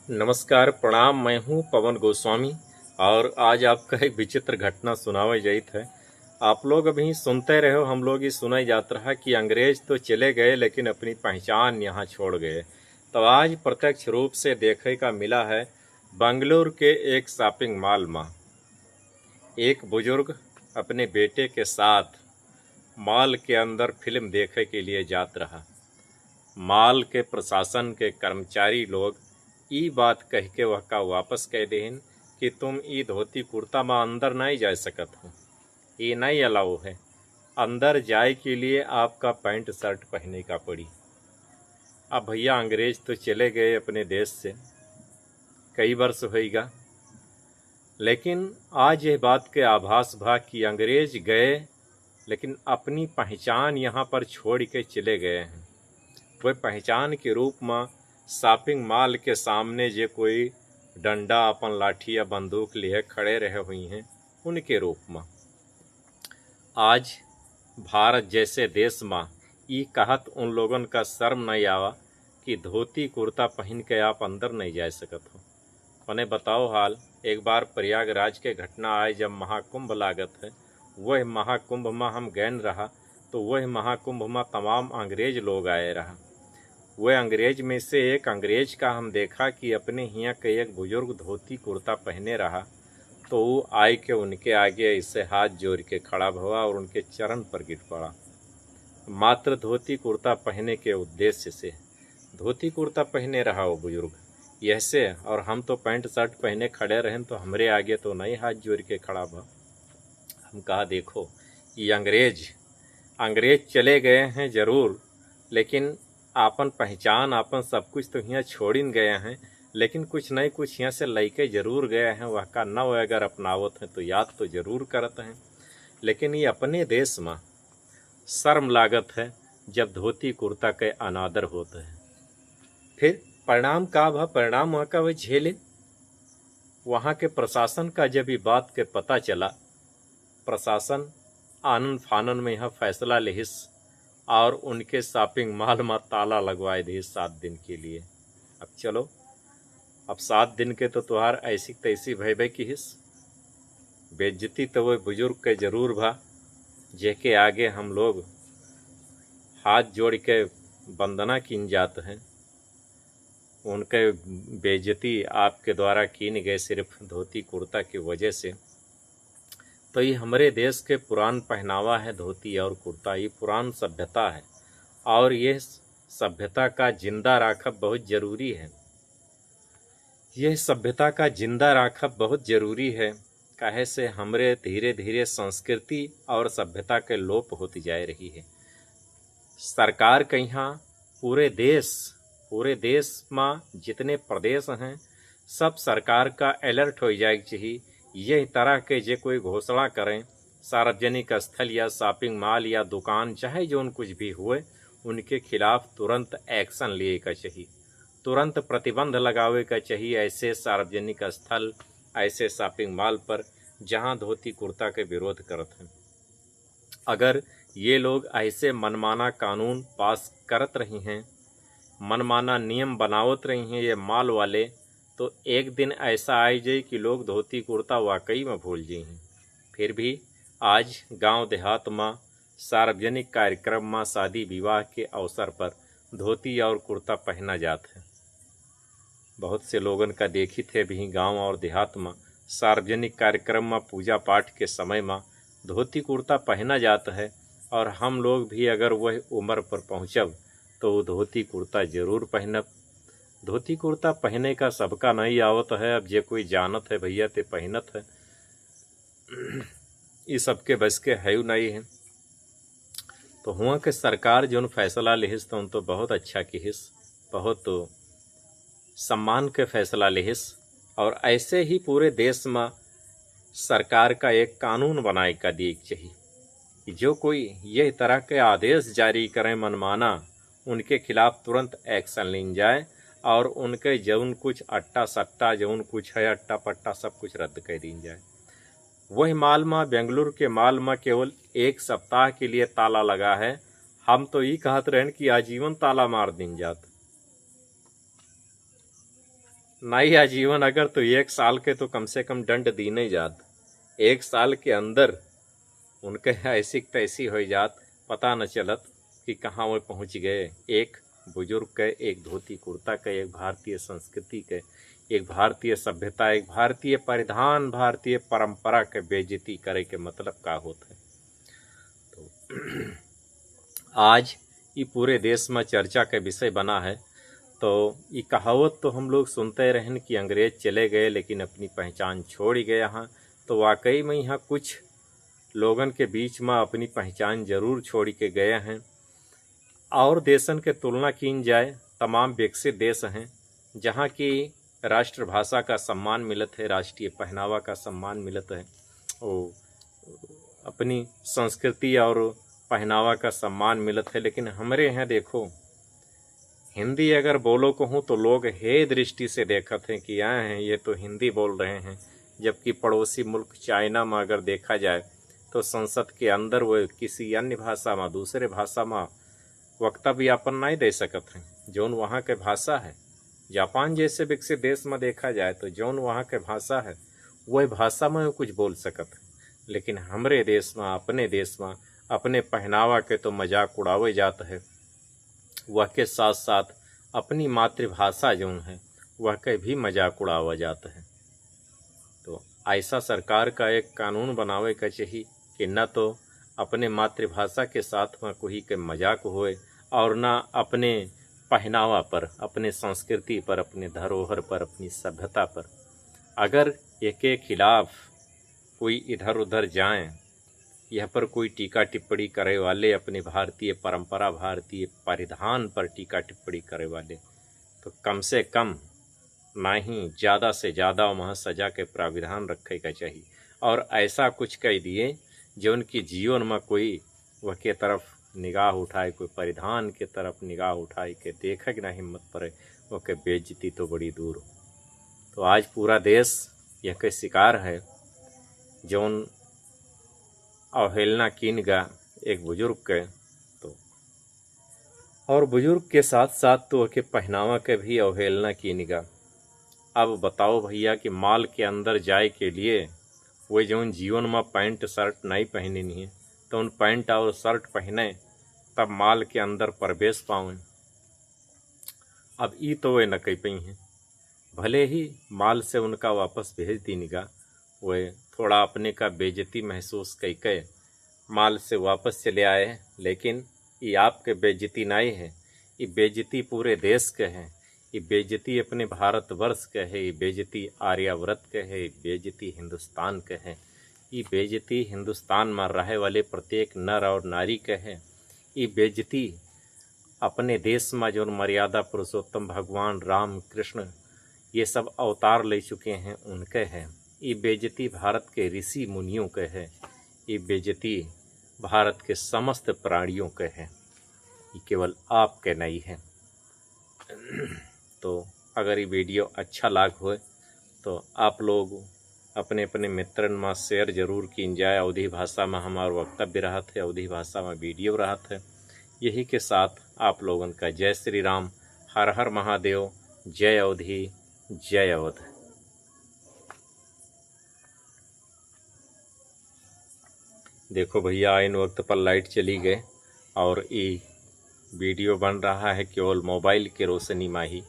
नमस्कार, प्रणाम। मैं हूँ पवन गोस्वामी और आज आपका एक विचित्र घटना सुनावे जाइत है। आप लोग अभी सुनते रहो, हम लोग ही सुनाई जात रहा कि अंग्रेज तो चले गए लेकिन अपनी पहचान यहाँ छोड़ गए। तो आज प्रत्यक्ष रूप से देखे का मिला है बंगलुरु के एक शॉपिंग मॉल में एक बुजुर्ग अपने बेटे के साथ मॉल के अंदर फिल्म देखे के लिए जात रहा। मॉल के प्रशासन के कर्मचारी लोग ई बात कह के वह का वापस कह देहिन कि तुम ई धोती कुर्ता में अंदर नहीं जा सकत हो, ये नहीं अलाउ है। अंदर जाए के लिए आपका पैंट शर्ट पहनने का पड़ी। अब भैया अंग्रेज तो चले गए अपने देश से, कई वर्ष होएगा, लेकिन आज यह बात के आभास भा कि अंग्रेज गए लेकिन अपनी पहचान यहाँ पर छोड़ के चले गए हैं। वह पहचान के रूप में शॉपिंग मॉल के सामने जो कोई डंडा अपन लाठी या बंदूक लिए खड़े रहे हुई हैं, उनके रूप में आज भारत जैसे देश में ई कहत उन लोगन का शर्म नहीं आवा कि धोती कुर्ता पहन के आप अंदर नहीं जा सकत हो। उन्हें बताओ हाल, एक बार प्रयागराज के घटना आए जब महाकुंभ लागत है, वह महाकुंभ में हम गैन रहा तो वह महाकुंभ में तमाम अंग्रेज लोग आए रहा। वह अंग्रेज में से एक अंग्रेज का हम देखा कि अपने यहाँ के एक बुजुर्ग धोती कुर्ता पहने रहा, तो वो आए के उनके आगे ऐसे हाथ जोड़ के खड़ा हुआ और उनके चरण पर गिर पड़ा, मात्र धोती कुर्ता पहने के उद्देश्य से। धोती कुर्ता पहने रहा वो बुजुर्ग ऐसे, और हम तो पैंट शर्ट पहने खड़े रहें तो हमरे आगे तो नहीं हाथ जोड़ के खड़ा हुआ। हम कहा देखो ये अंग्रेज चले गए हैं ज़रूर, लेकिन आपन पहचान आपन सब कुछ तो यहाँ छोड़िन गए हैं, लेकिन कुछ नहीं कुछ यहाँ से लेके ज़रूर गए हैं। वह का नव अगर अपनावत हैं तो याद तो ज़रूर करते हैं। लेकिन ये अपने देश में शर्म लागत है जब धोती कुर्ता के अनादर होते हैं। फिर परिणाम का वह परिणाम वहाँ का वह झेले। वहाँ के प्रशासन का जब ये बात के पता चला, प्रशासन आनन फानन में यह फैसला लेहिस और उनके शॉपिंग मॉल में ताला लगवाए दी 7 दिन के लिए। अब चलो, अब 7 दिन के तो तुहार ऐसी तैसी भय की हिस। बेइज्जती तो वह बुजुर्ग के जरूर भा, जेके आगे हम लोग हाथ जोड़ के वंदना कीन जाते हैं। उनके बेइज्जती आपके द्वारा कीन गए सिर्फ धोती कुर्ता की वजह से। तो ये हमारे देश के पुरान पहनावा है धोती और कुर्ता, ये पुरान सभ्यता है और ये सभ्यता का जिंदा राखब बहुत ज़रूरी है। यह सभ्यता का जिंदा राखब बहुत ज़रूरी है, काहे से हमरे धीरे धीरे संस्कृति और सभ्यता के लोप होती जा रही है। सरकार के यहाँ पूरे देश में जितने प्रदेश हैं, सब सरकार का अलर्ट हो जाए चाहिए। यह तरह के जो कोई घोषणा करें, सार्वजनिक स्थल या शॉपिंग मॉल या दुकान चाहे जो कुछ भी हुए, उनके खिलाफ तुरंत एक्शन लिए का चाहिए, तुरंत प्रतिबंध लगावे का चाहिए ऐसे सार्वजनिक स्थल, ऐसे शॉपिंग मॉल पर जहां धोती कुर्ता के विरोध करते हैं। अगर ये लोग ऐसे मनमाना कानून पास करत रही हैं, मनमाना नियम बनावत रही हैं ये मॉल वाले, तो एक दिन ऐसा आई जाए कि लोग धोती कुर्ता वाकई में भूल जाए हैं। फिर भी आज गांव देहात में सार्वजनिक कार्यक्रम में शादी विवाह के अवसर पर धोती और कुर्ता पहना जाता है। बहुत से लोगन का देखी थे भी गांव और देहात में सार्वजनिक कार्यक्रम में पूजा पाठ के समय में धोती कुर्ता पहना जाता है, और हम लोग भी अगर वह उम्र पर पहुँचब तो धोती कुर्ता जरूर पहनब। धोती कुर्ता पहने का सबका नहीं आवत है, अब जे कोई जानत है भैया ते पहनत है, ये सबके बस के है नहीं है। तो हुआ कि सरकार जो फैसला लेहिस तो उन तो बहुत अच्छा किहिस, बहुत तो सम्मान के फैसला लेहिस, और ऐसे ही पूरे देश में सरकार का एक कानून बनाए का दिए चाहिए कि जो कोई यह तरह के आदेश जारी करें मनमाना, उनके खिलाफ तुरंत एक्शन लीन जाए और उनके जौन कुछ अट्टा सट्टा जौन कुछ है अट्टा पट्टा सब कुछ रद्द कर दी जाए। वही मॉल में, बेंगलुरु के मॉल में केवल 1 सप्ताह के लिए ताला लगा है। हम तो ये कहते रहें कि आजीवन ताला मार दिन जात। नहीं आजीवन अगर तो 1 साल के तो कम से कम दंड दी नहीं जात। 1 साल के अंदर उनके ऐसी तैसी हो जात, पता न चलत कि कहाँ वो पहुँच गए। एक बुजुर्ग के, एक धोती कुर्ता के, एक भारतीय संस्कृति के, एक भारतीय सभ्यता, एक भारतीय परिधान, भारतीय परंपरा के बेइज्जती करे के मतलब का होता है। तो आज ये पूरे देश में चर्चा का विषय बना है। तो ये कहावत तो हम लोग सुनते रहन कि अंग्रेज चले गए लेकिन अपनी पहचान छोड़ गए यहाँ। तो वाकई में यहाँ कुछ लोगन के बीच में अपनी पहचान जरूर छोड़ के गए हैं। और देशन के तुलना की जाए, तमाम विकसित देश हैं जहाँ की राष्ट्रभाषा का सम्मान मिलत है, राष्ट्रीय पहनावा का सम्मान मिलत है, वो अपनी संस्कृति और पहनावा का सम्मान मिलत है। लेकिन हमारे यहाँ देखो, हिंदी अगर बोलो कहूँ तो लोग हे दृष्टि से देखते हैं कि आए हैं ये तो हिंदी बोल रहे हैं। जबकि पड़ोसी मुल्क चाइना में अगर देखा जाए तो संसद के अंदर वो किसी अन्य भाषा में, दूसरे भाषा में वक्तव्य यापन नहीं दे सकते हैं। जौन वहाँ के भाषा है, जापान जैसे विकसित देश में देखा जाए तो जौन वहाँ के भाषा है वही भाषा में कुछ बोल सकते हैं। लेकिन हमारे देश में, अपने देश में अपने पहनावा के तो मजाक उड़ावे जाता है, वह के साथ साथ अपनी मातृभाषा जौन है वह के भी मजाक उड़ावा जाता है। तो ऐसा सरकार का एक कानून बनावे का चाहिए कि न तो अपने मातृभाषा के साथ में कोई के मजाक होए और न अपने पहनावा पर, अपने संस्कृति पर, अपने धरोहर पर, अपनी सभ्यता पर अगर एक के खिलाफ कोई इधर उधर जाएं, यह पर कोई टीका टिप्पणी करे वाले, अपने भारतीय परंपरा, भारतीय परिधान पर टीका टिप्पणी करे वाले, तो कम से कम ना ही ज़्यादा से ज़्यादा वहाँ सजा के प्राविधान रखे का चाहिए। और ऐसा कुछ कह दिए जो उनकी जीवन में कोई वह के तरफ निगाह उठाए, कोई परिधान के तरफ निगाह उठाए के देखे कि ना हिम्मत पड़े, वह के बेइज्जती तो बड़ी दूर हो। तो आज पूरा देश यह के शिकार है जौन अवहेलना कीन गा एक बुजुर्ग के। तो और बुजुर्ग के साथ साथ तो के पहनावा के भी अवहेलना कीन गा। अब बताओ भैया कि माल के अंदर जाए के लिए वो जौन जीवन में पैंट शर्ट नहीं पहननी है तो उन पैंट और शर्ट पहने तब माल के अंदर प्रवेश पावें। अब ई तो वे न कह पाई हैं, भले ही माल से उनका वापस भेज दी निगा, वे थोड़ा अपने का बेइज्जती महसूस कई माल से वापस चले आए। लेकिन ये आपके बेइज्जती नहीं है, ये बेइज्जती पूरे देश के है, ये बेइज्जती अपने भारतवर्ष के है, ये बेइज्जती आर्यावर्त के है, ये बेइज्जती हिंदुस्तान के है, ये बेइज्जती हिंदुस्तान में रहे वाले प्रत्येक नर और नारी के है। ये बेइज्जती अपने देश में जो मर्यादा पुरुषोत्तम भगवान राम कृष्ण ये सब अवतार ले चुके हैं उनके हैं। ये बेइज्जती भारत के ऋषि मुनियों के है, ये बेइज्जती भारत के समस्त प्राणियों के हैं, ये केवल आपके नहीं है। तो अगर ये वीडियो अच्छा लाग हो तो आप लोग अपने अपने मित्रन में शेयर जरूर कीन जाए। अवधी भाषा में हमारा वक्तव्य रहा थे, अवधी भाषा में वीडियो रहा थे। यही के साथ आप लोगों का जय श्री राम, हर हर महादेव, जय अवधी, जय अवध। देखो भैया, इन वक्त पर लाइट चली गए और ये वीडियो बन रहा है केवल मोबाइल के रोशनी में ही।